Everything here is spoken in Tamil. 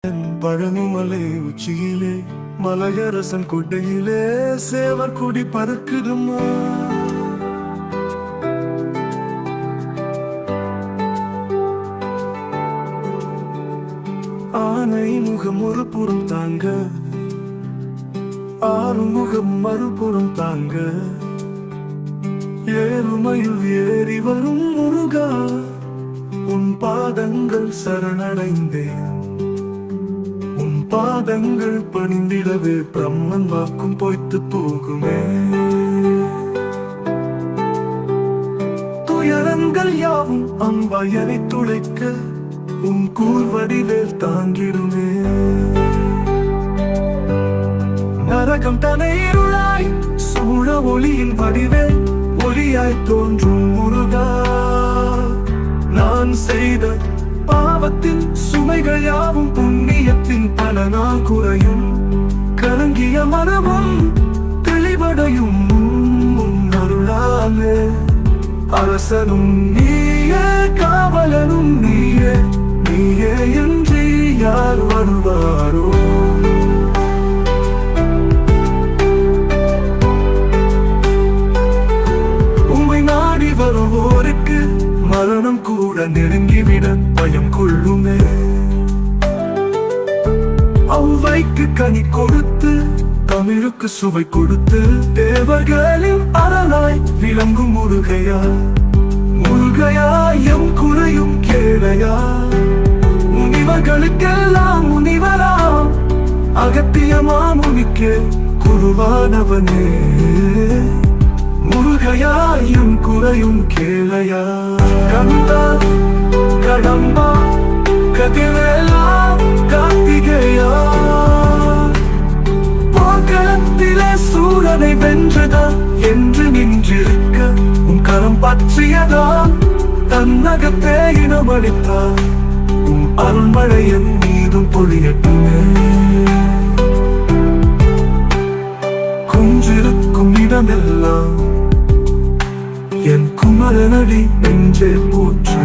பழனிமலை உச்சியிலே மலையரசன் கொட்டையிலே சேவர் கொடி பறக்குதுமா. ஆனை முகம் ஒரு புறம் தாங்க, ஆறு முகம் மறுபுறம் தாங்க, ஏறுமையில் ஏறி வரும் முருகா உன் பாதங்கள் சரணடைந்தேன். உன் பாதங்கள் பணிந்திடவே பிரம்மன் வாக்கும் பொய்த்து போகுமே. துயரங்கள் யாவும் அம்பயனை துளைக்க உன் கூர்வடிவேல் தாங்கிடுமே. நரகம் தனை இருளாய் சூழ ஒளியின் வடிவேல் ஒளியாய் தோன்றும் முருகா. நான் செய்த பாவத்தின் சுமைகள் யாவும் புண்ணியத்தின் பலனால் குறையும். கலங்கிய மனமும் தெளிவடையும் உன் அருளாலே. அரசனும் நீயே, காவலனும் நீயே, நீயே என்று யார் வருவாரோ. உம்மை நாடி வருவோருக்கு மரணம் கூட நெருங்கிவிட பயம் கொள்ளுமே. ஔவைக்கு கனி கொடுத்து தமிழுக்கு சுவை கொடுத்து தேவர்களின் அரணாய் விளங்கும் முருகையா. முருகையா எம் குறையும் கேளையா. முனிவர்களுக்கெல்லாம் முனிவராம் அகத்தியமா முனிக்கே குருவானவனே. முருகையா எம் குறையும் கேளையா. கந்தா கடம்பா கதிரேலா கார்த்திகேயா. போர்க்களத்திலே சூரனை வென்றதா என்று நின்றிருக்க உன் கரம் பற்றியதா. தன்னகத்தே இனமளித்தா உன் அருள்மழையின் மீதும் பொழியட்டுமே. குஞ்சிருக்கும் இடமெல்லாம் என் குமரனடி நெஞ்சே போற்று.